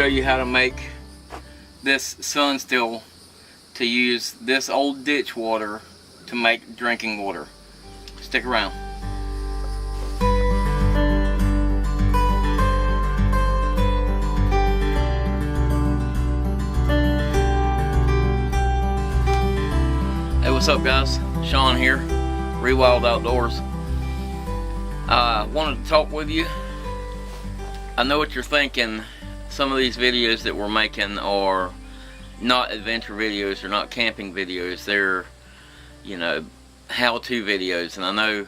show you how to make this sun still to use this old ditch water to make drinking water. Stick around. Hey, what's up guys? Sean here, Rewild Outdoors. I wanted to talk with you. I know what you're thinking. Some of these videos that we're making are not adventure videos, they're not camping videos, they're, you know, how-to videos, and I know,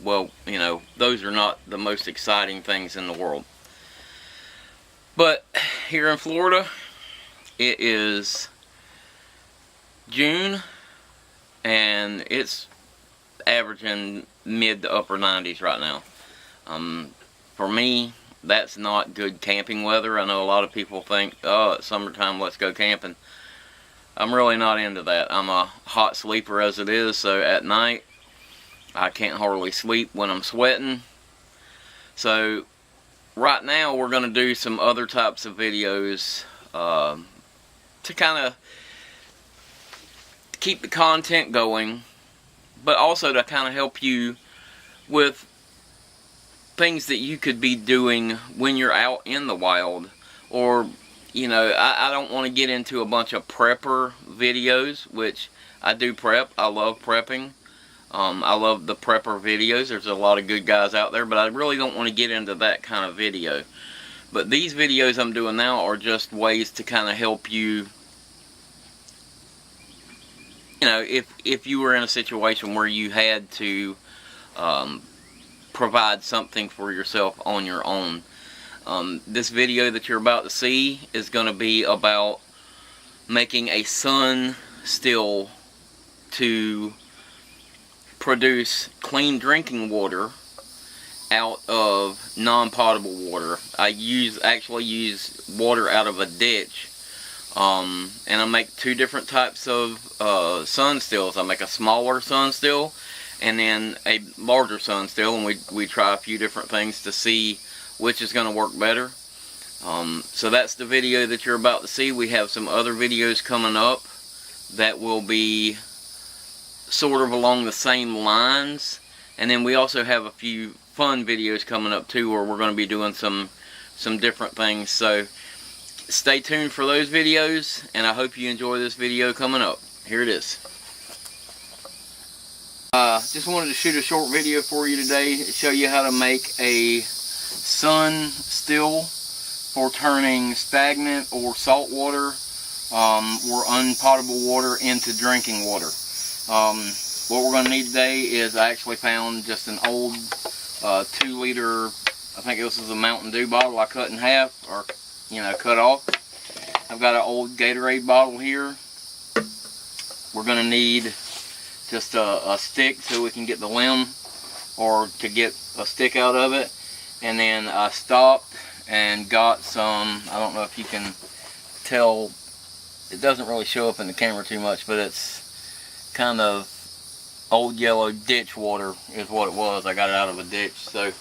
well, you know, those are not the most exciting things in the world. But here in Florida, it is June, and it's averaging mid to upper 90s right now. For me, that's not good camping weather. I know a lot of people think, oh, it's summertime, let's go camping. I'm really not into that. I'm a hot sleeper as it is, so at night I can't hardly sleep when I'm sweating. So right now we're going to do some other types of videos to kind of keep the content going, but also to kind of help you with things that you could be doing when you're out in the wild. Or, you know, I don't want to get into a bunch of prepper videos, which I do prep. I love prepping. I love the prepper videos. There's a lot of good guys out there, but I really don't want to get into that kind of video. But these videos I'm doing now are just ways to kind of help you, you know, if you were in a situation where you had to provide something for yourself on your own. This video that you're about to see is going to be about making a sun still to produce clean drinking water out of non-potable water. I actually use water out of a ditch, and I make two different types of sun stills. I make a smaller sun still and then a larger sun still, and we try a few different things to see which is going to work better. So that's the video that you're about to see. We have some other videos coming up that will be sort of along the same lines, and then we also have a few fun videos coming up too, where we're going to be doing some different things. So stay tuned for those videos, and I hope you enjoy this video coming up. Here it is. Just wanted to shoot a short video for you today to show you how to make a sun still for turning stagnant or salt water or unpotable water into drinking water. What we're going to need today is, I actually found just an old 2-liter, I think this is a Mountain Dew bottle I cut in half, or, you know, cut off. I've got an old Gatorade bottle here. We're going to need just a stick so we can get the limb, or to get a stick out of it. And then I stopped and got some, I don't know if you can tell, it doesn't really show up in the camera too much, but it's kind of old yellow ditch water is what it was. I got it out of a ditch. So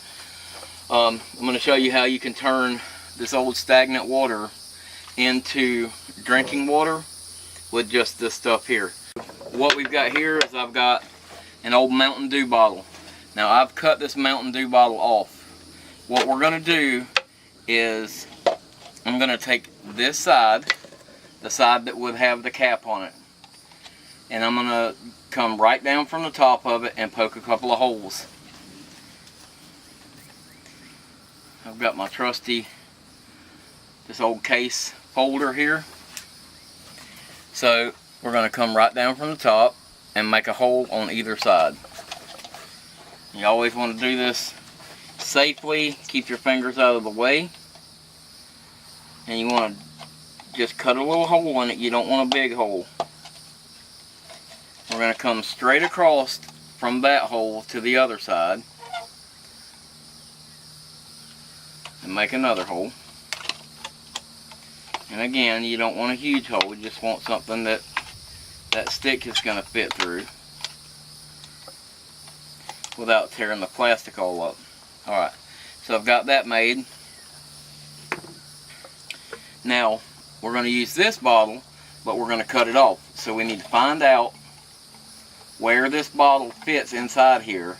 I'm going to show you how you can turn this old stagnant water into drinking water with just this stuff here. What we've got here is I've got an old Mountain Dew bottle. Now I've cut this Mountain Dew bottle off. What we're going to do is I'm going to take this side, the side that would have the cap on it, and I'm going to come right down from the top of it and poke a couple of holes. I've got my trusty, this old case holder here. So we're going to come right down from the top and make a hole on either side. You always want to do this safely. Keep your fingers out of the way. And you want to just cut a little hole in it. You don't want a big hole. We're going to come straight across from that hole to the other side and make another hole. And again, you don't want a huge hole. You just want something that stick is going to fit through without tearing the plastic all up. Alright, so I've got that made. Now, we're going to use this bottle, but we're going to cut it off. So we need to find out where this bottle fits inside here,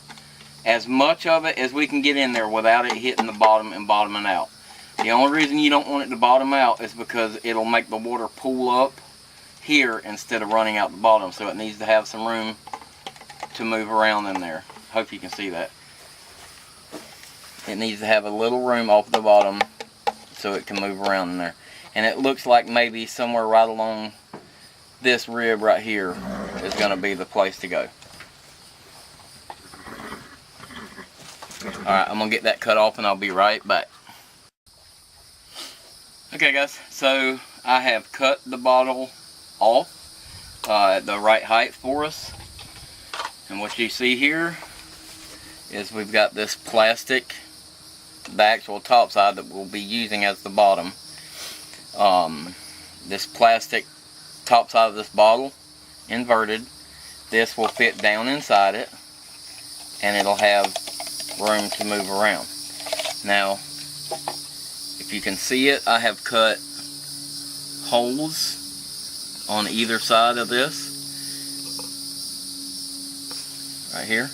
as much of it as we can get in there without it hitting the bottom and bottoming out. The only reason you don't want it to bottom out is because it'll make the water pool up here instead of running out the bottom. So it needs to have some room to move around in there. Hope you can see that. It needs to have a little room off the bottom so it can move around in there. And it looks like maybe somewhere right along this rib right here is going to be the place to go. Alright, I'm going to get that cut off and I'll be right back. Okay guys, so I have cut the bottle off at the right height for us. And what you see here is we've got this plastic, the actual top side that we'll be using as the bottom. This plastic top side of this bottle, inverted. This will fit down inside it and it'll have room to move around. Now, if you can see it, I have cut holes on either side of this, right here,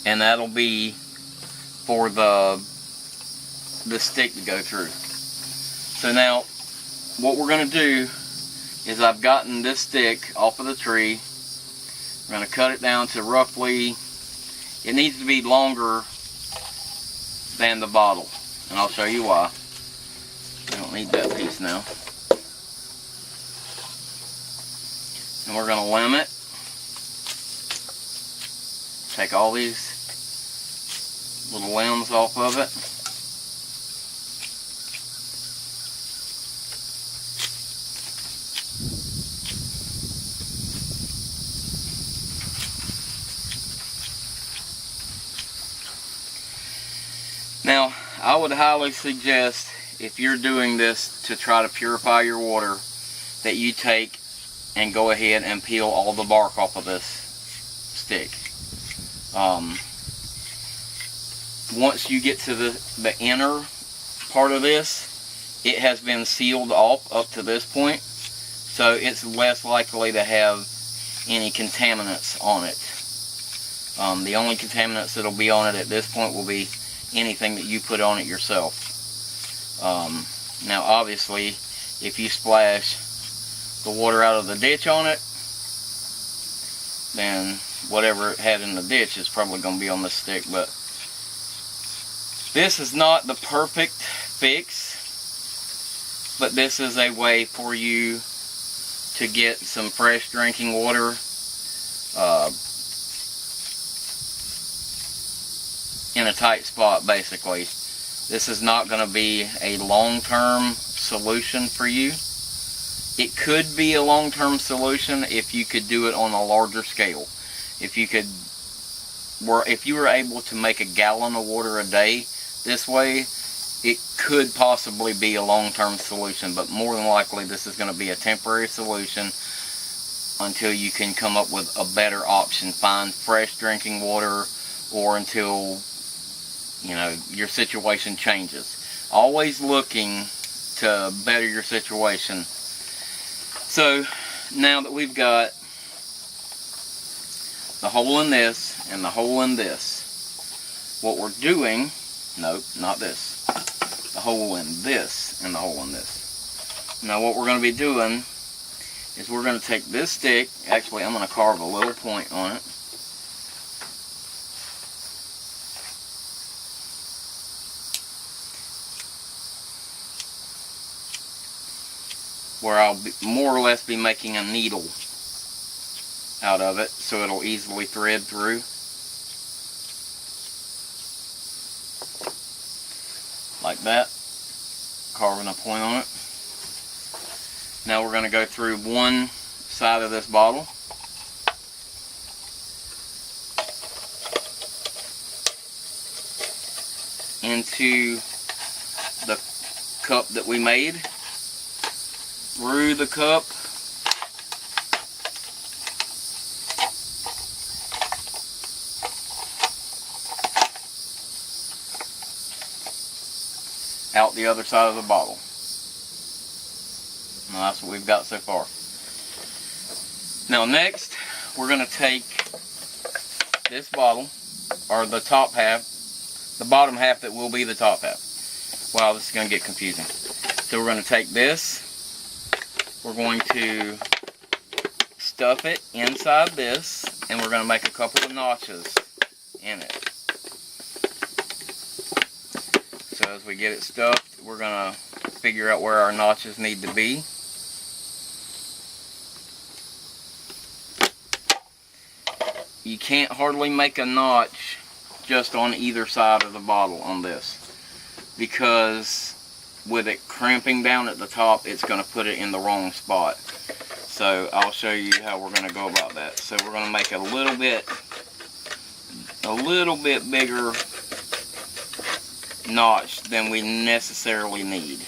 and that'll be for the stick to go through. So now, what we're going to do is I've gotten this stick off of the tree. I'm going to cut it down to roughly, it needs to be longer than the bottle, and I'll show you why. We don't need that piece now. And we're going to limb it. Take all these little limbs off of it. Now, I would highly suggest, if you're doing this to try to purify your water, that you take and go ahead and peel all the bark off of this stick. Once you get to the inner part of this, it has been sealed off up to this point, so it's less likely to have any contaminants on it. The only contaminants that'll be on it at this point will be anything that you put on it yourself. Now obviously, if you splash the water out of the ditch on it, then whatever it had in the ditch is probably going to be on the stick. But this is not the perfect fix, but this is a way for you to get some fresh drinking water in a tight spot. Basically, this is not going to be a long-term solution for you. It could be a long-term solution if you could do it on a larger scale. If you were able to make a gallon of water a day this way, it could possibly be a long-term solution, but more than likely this is going to be a temporary solution until you can come up with a better option, find fresh drinking water, or until, you know, your situation changes. Always looking to better your situation. So now that we've got the hole in this and the hole in this, what we're doing, nope, not this, the hole in this and the hole in this. Now what we're going to be doing is we're going to take this stick, actually I'm going to carve a little point on it. Where I'll more or less be making a needle out of it, so it'll easily thread through. Like that. Carving a point on it. Now we're going to go through one side of this bottle. Into the cup that we made. Through the cup. Out the other side of the bottle. Well, that's what we've got so far. Now next, we're going to take this bottle, or the top half, the bottom half that will be the top half. Wow, this is going to get confusing. So we're going to take this, we're going to stuff it inside this, and we're going to make a couple of notches in it. So as we get it stuffed, we're going to figure out where our notches need to be. You can't hardly make a notch just on either side of the bottle on this, because with it crimping down at the top, it's going to put it in the wrong spot. So I'll show you how we're going to go about that. So we're going to make a little bit bigger notch than we necessarily need.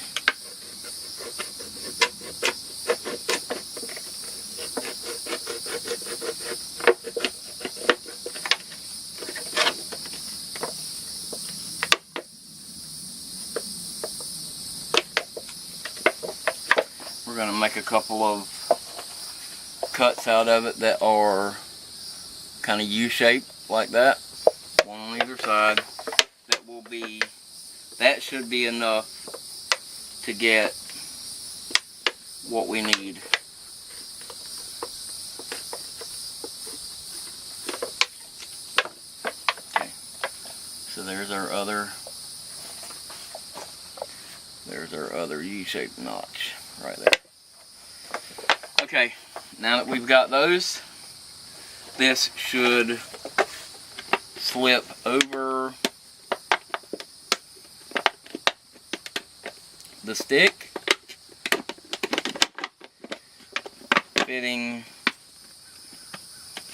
We're going to make a couple of cuts out of it that are kind of U-shaped like that, one on either side. That should be enough to get what we need. Okay, so there's our other U-shaped notch right there. Okay, now that we've got those, this should slip over the stick, fitting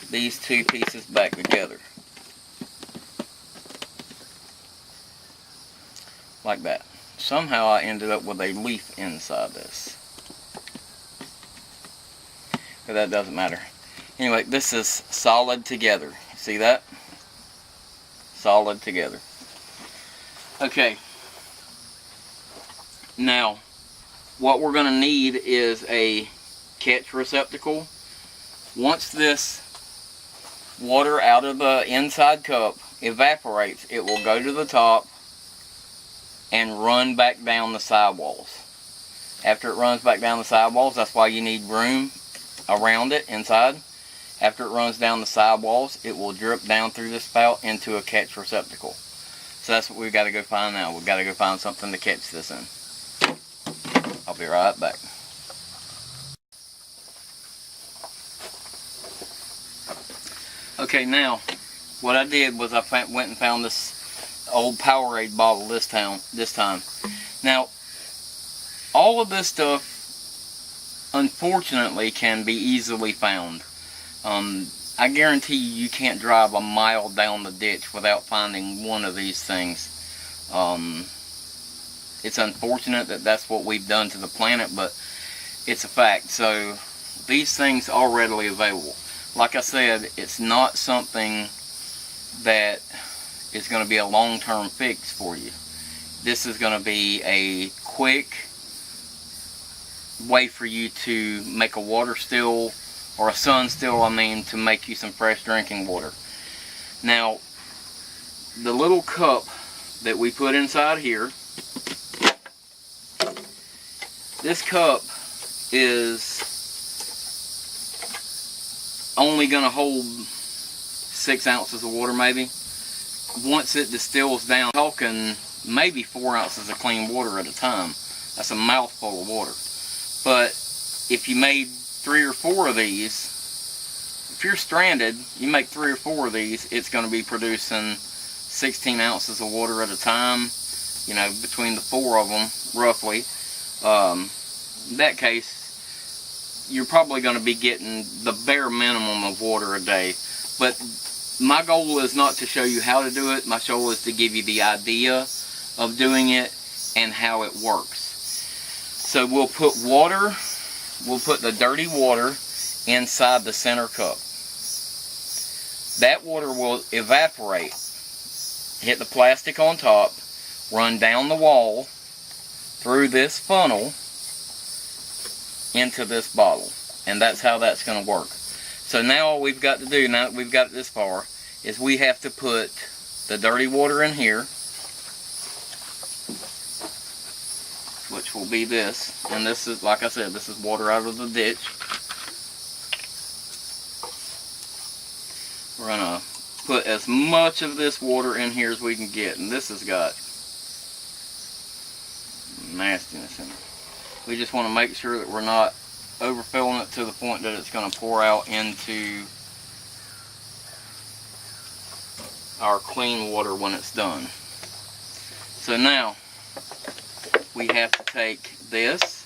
these two pieces back together like that. Somehow I ended up with a leaf inside this, but that doesn't matter. Anyway, this is solid together. See that? Solid together. Okay. Now, what we're going to need is a catch receptacle. Once this water out of the inside cup evaporates, it will go to the top and run back down the sidewalls. After it runs back down the sidewalls, that's why you need room around it inside. After it runs down the sidewalls, it will drip down through the spout into a catch receptacle. So that's what we've got to go find now. We've got to go find something to catch this in. I'll be right back. Okay, now what I did was I went and found this old Powerade bottle this time. Now, all of this stuff, unfortunately, can be easily found. I guarantee you can't drive a mile down the ditch without finding one of these things. It's unfortunate that that's what we've done to the planet, but it's a fact. So these things are readily available. Like I said, it's not something that is going to be a long-term fix for you. This is going to be a quick way for you to make a water still, or a sun still, I mean, to make you some fresh drinking water. Now, the little cup that we put inside here, this cup is only going to hold 6 ounces of water maybe. Once it distills down, talking maybe 4 ounces of clean water at a time. That's a mouthful of water. But if you made 3 or 4 of these, if you're stranded, you make 3 or 4 of these, it's going to be producing 16 ounces of water at a time, you know, between the 4 of them, roughly. In that case, you're probably going to be getting the bare minimum of water a day. But my goal is not to show you how to do it. My goal is to give you the idea of doing it and how it works. So we'll put water, we'll put the dirty water inside the center cup. That water will evaporate, hit the plastic on top, run down the wall through this funnel, into this bottle. And that's how that's going to work. So now all we've got to do, now that we've got it this far, is we have to put the dirty water in here, which will be this. And this is, like I said, this is water out of the ditch. We're going to put as much of this water in here as we can get. And this has got nastiness in it. We just want to make sure that we're not overfilling it to the point that it's going to pour out into our clean water when it's done. So now we have to take this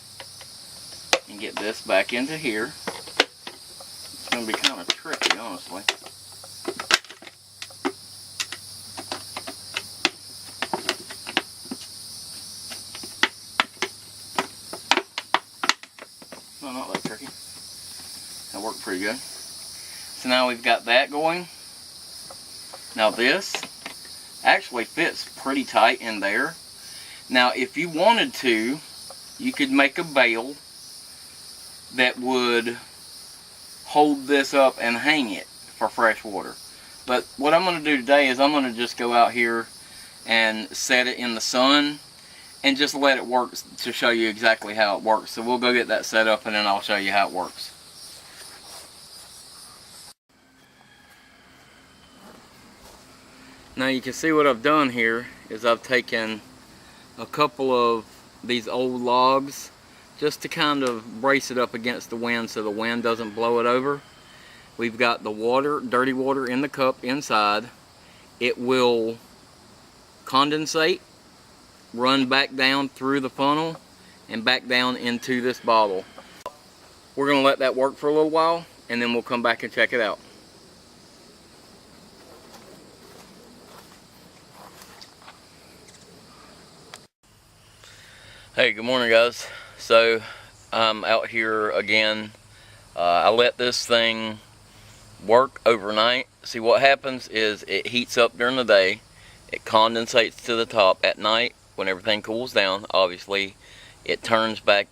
and get this back into here. It's going to be kind of tricky, honestly. No, not that tricky. That worked pretty good. So now we've got that going. Now this actually fits pretty tight in there. Now if you wanted to, you could make a bale that would hold this up and hang it for fresh water. But what I'm going to do today is I'm going to just go out here and set it in the sun and just let it work to show you exactly how it works. So we'll go get that set up and then I'll show you how it works. Now you can see what I've done here is I've taken a couple of these old logs just to kind of brace it up against the wind so the wind doesn't blow it over. We've got the water, dirty water in the cup inside. It will condensate, run back down through the funnel and back down into this bottle. We're going to let that work for a little while and then we'll come back and check it out. Hey, good morning guys. So I'm out here again. I let this thing work overnight. See, what happens is it heats up during the day, it condensates to the top. At night when everything cools down, obviously it turns back,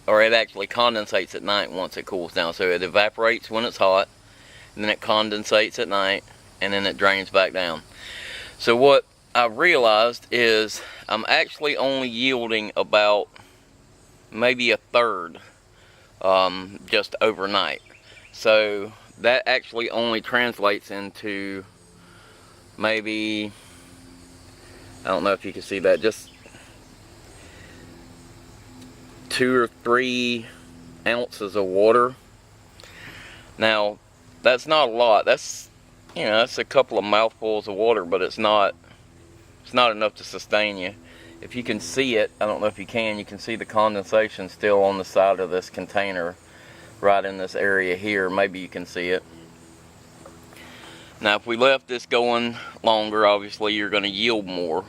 or it actually condensates at night once it cools down. So it evaporates when it's hot, and then it condensates at night, and then it drains back down. So what I realized is I'm actually only yielding about maybe a third just overnight. So that actually only translates into maybe, I don't know if you can see that, just 2 or 3 ounces of water. Now that's not a lot. That's, you know, that's a couple of mouthfuls of water, but it's not enough to sustain you. If you can see it, I don't know if you can see the condensation still on the side of this container right in this area here. Maybe you can see it. Now if we left this going longer, obviously you're going to yield more.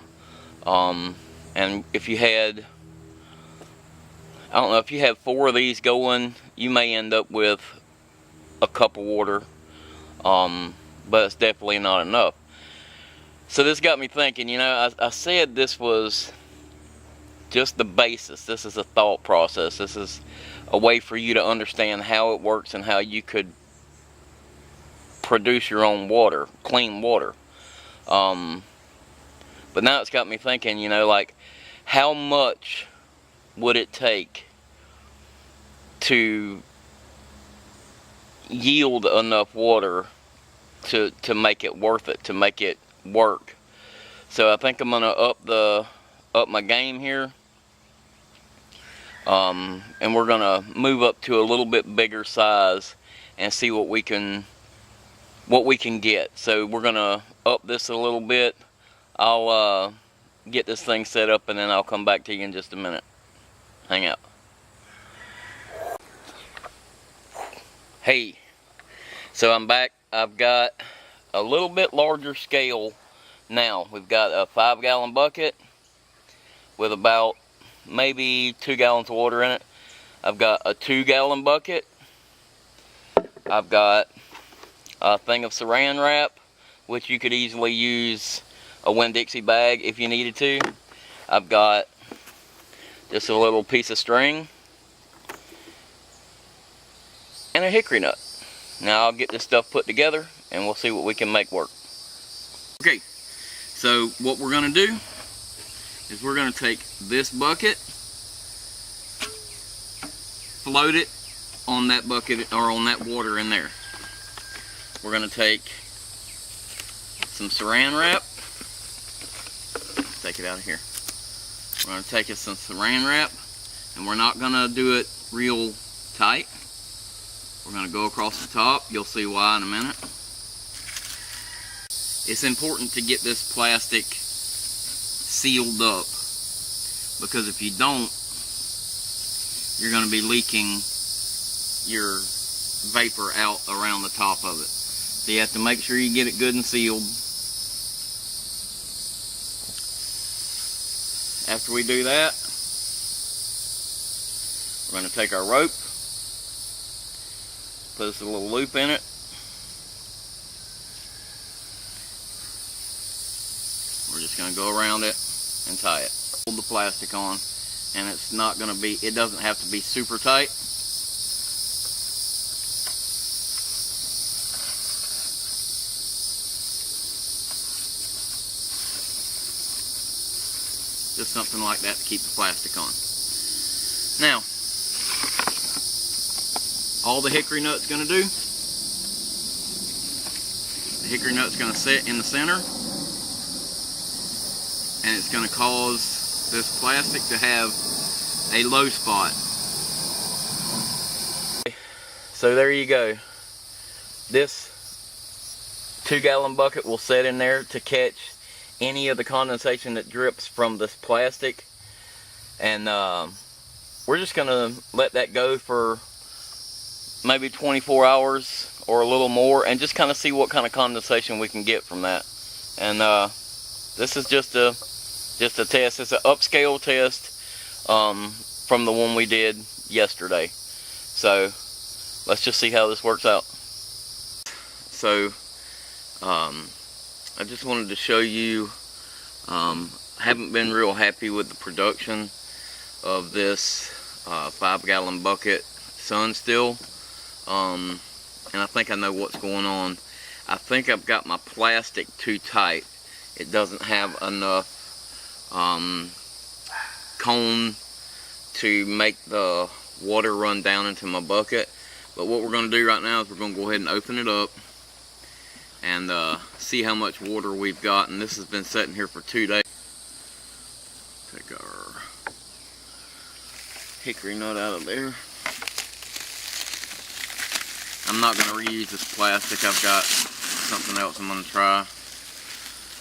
And if you had, I don't know, if you have 4 of these going, you may end up with a cup of water, but it's definitely not enough. So this got me thinking, you know, I said this was just the basis. This is a thought process. This is a way for you to understand how it works and how you could produce your own water, clean water. But now it's got me thinking, you know, like, how much would it take to yield enough water to make it worth it, to make it work? So I think I'm gonna up my game here, and we're gonna move up to a little bit bigger size and see what we can get. So we're gonna up this a little bit. I'll get this thing set up and then I'll come back to you in just a minute. Hang out. Hey, so I'm back. I've got a little bit larger scale now. We've got a 5-gallon bucket with about maybe 2 gallons of water in it. I've got a 2-gallon bucket. I've got a thing of saran wrap, which you could easily use a Winn-Dixie bag if you needed to. I've got just a little piece of string, and a hickory nut. Now I'll get this stuff put together and we'll see what we can make work. Okay, so what we're going to do is we're going to take this bucket, float it on that bucket or on that water in there. We're going to take some saran wrap. Take it out of here. We're going to take us some saran wrap, and we're not going to do it real tight. We're going to go across the top. You'll see why in a minute. It's important to get this plastic sealed up, because if you don't, you're going to be leaking your vapor out around the top of it. So you have to make sure you get it good and sealed. After we do that, we're going to take our rope, put us a little loop in it. We're just going to go around it and tie it. Hold the plastic on, and it's not going to be, it doesn't have to be super tight. Just something like that to keep the plastic on. Now, all the hickory nut's going to do, the hickory nut's going to sit in the center, and it's going to cause this plastic to have a low spot. So there you go. This 2-gallon bucket will sit in there to catch any of the condensation that drips from this plastic, and we're just gonna let that go for maybe 24 hours or a little more, and just kind of see what kind of condensation we can get from that. And this is just a test. It's an upscale test from the one we did yesterday. So let's just see how this works out. So I just wanted to show you, haven't been real happy with the production of this 5-gallon bucket Sun Still, and I think I know what's going on. I think I've got my plastic too tight. It doesn't have enough cone to make the water run down into my bucket. But what we're going to do right now is we're going to go ahead and open it up and see how much water we've got. And this has been sitting here for 2 days. Take our hickory nut out of there. I'm not going to reuse this plastic. I've got something else I'm going to try.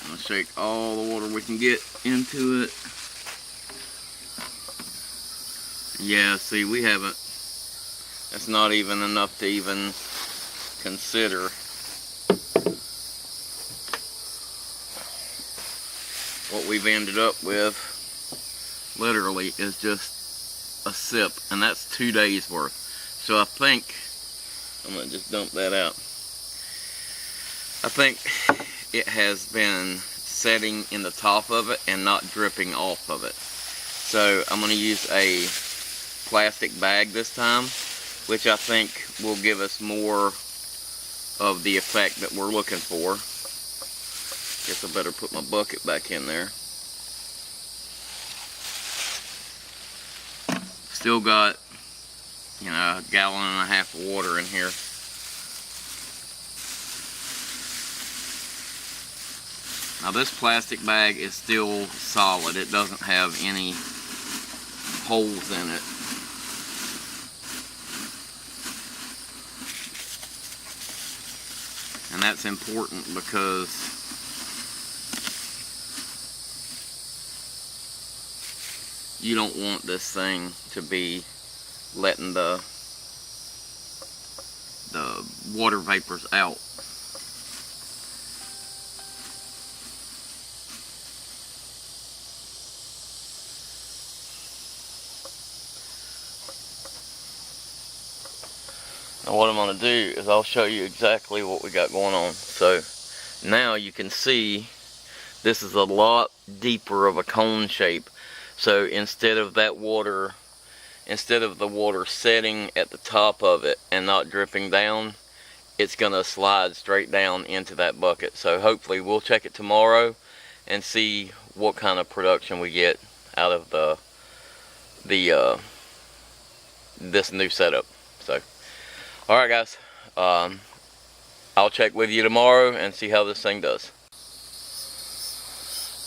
I'm going to shake all the water we can get into it. Yeah, see, we haven't, that's not even enough to even consider. What we've ended up with literally is just a sip, and that's 2 days worth. So I think I'm gonna just dump that out. I think it has been setting in the top of it and not dripping off of it. So I'm gonna use a plastic bag this time, which I think will give us more of the effect that we're looking for. Guess I better put my bucket back in there. Still got, you know, 1.5 gallons of water in here. Now this plastic bag is still solid. It doesn't have any holes in it. And that's important because you don't want this thing to be letting the water vapors out. Now what I'm going to do is I'll show you exactly what we got going on. So now you can see this is a lot deeper of a cone shape. So instead of that water instead of the water setting at the top of it and not dripping down, it's gonna slide straight down into that bucket. So hopefully we'll check it tomorrow and see what kind of production we get out of this new setup. So alright guys, I'll check with you tomorrow and see how this thing does.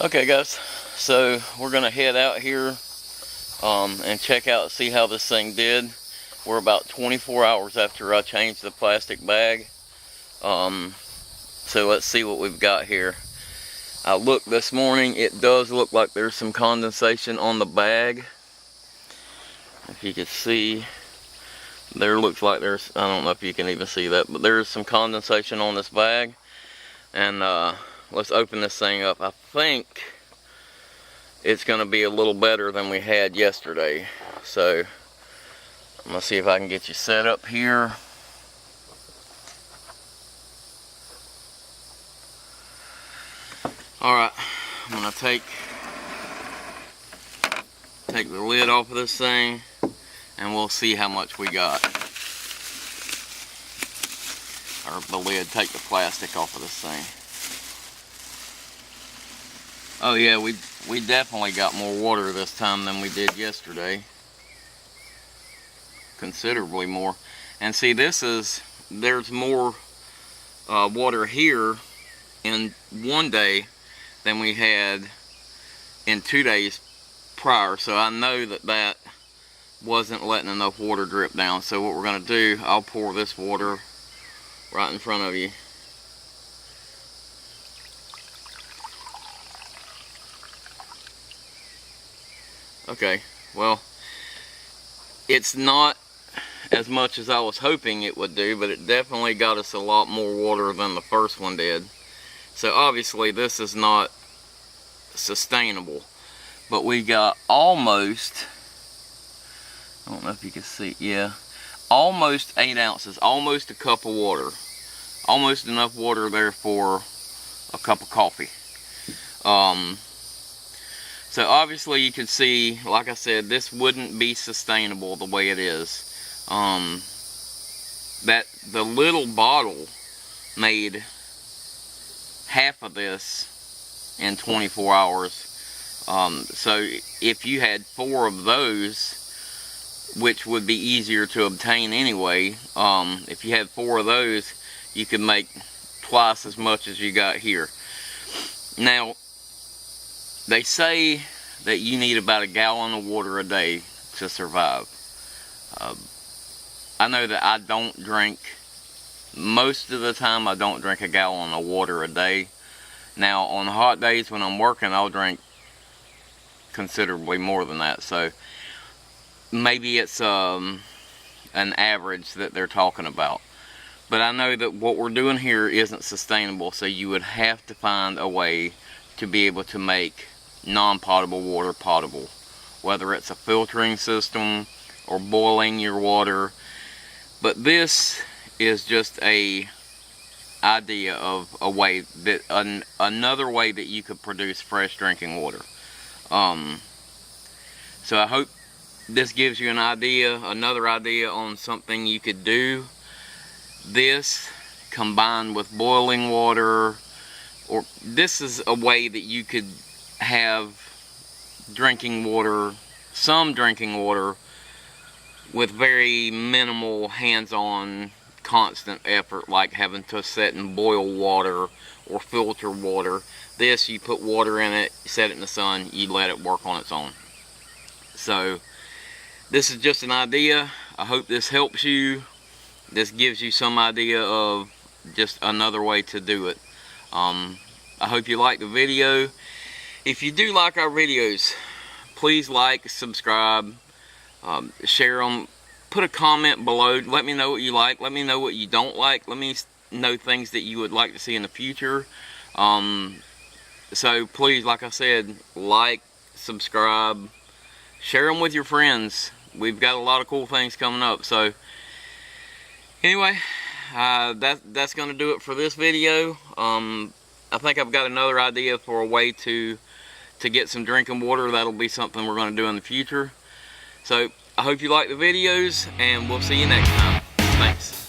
Okay guys, so we're gonna head out here and check out, see how this thing did. We're about 24 hours after I changed the plastic bag. So let's see what we've got here. I looked this morning, it does look like there's some condensation on the bag. If you can see, there looks like there's, I don't know if you can even see that, but there's some condensation on this bag. And let's open this thing up. I think it's going to be a little better than we had yesterday. So I'm going to see if I can get you set up here. Alright, I'm going to take the lid off of this thing and we'll see how much we got. Or the lid, take the plastic off of this thing. Oh yeah, we definitely got more water this time than we did yesterday. Considerably more. And see, there's more water here in one day than we had in 2 days prior. So I know that wasn't letting enough water drip down. So what we're going to do, I'll pour this water right in front of you. Okay, well, it's not as much as I was hoping it would do, but it definitely got us a lot more water than the first one did. So obviously this is not sustainable, but we got almost, I don't know if you can see, yeah, almost 8 ounces, almost a cup of water, almost enough water there for a cup of coffee. So obviously you can see, like I said, this wouldn't be sustainable the way it is. That the little bottle made half of this in 24 hours. So if you had 4 of those, which would be easier to obtain anyway, if you had 4 of those, you could make twice as much as you got here. Now, they say that you need about 1 gallon of water a day to survive. I know that I don't drink, most of the time I don't drink 1 gallon of water a day. Now on hot days when I'm working, I'll drink considerably more than that. So maybe it's an average that they're talking about. But I know that what we're doing here isn't sustainable, so you would have to find a way to be able to make non-potable water potable, whether it's a filtering system or boiling your water. But this is just a idea of a way that another way that you could produce fresh drinking water. So I hope this gives you an idea, another idea on something you could do. This combined with boiling water, or this is a way that you could have drinking water, some drinking water, with very minimal hands-on constant effort, like having to sit and boil water or filter water. This, you put water in it, set it in the sun, you let it work on its own. So this is just an idea. I hope this helps you. This gives you some idea of just another way to do it. I hope you like the video. If you do like our videos, please like, subscribe, share them, put a comment below. Let me know what you like, let me know what you don't like, let me know things that you would like to see in the future. So please, like I said, like, subscribe, share them with your friends. We've got a lot of cool things coming up. So anyway, that's going to do it for this video. I think I've got another idea for a way to get some drinking water. That'll be something we're going to do in the future. So I hope you like the videos, and we'll see you next time. Thanks.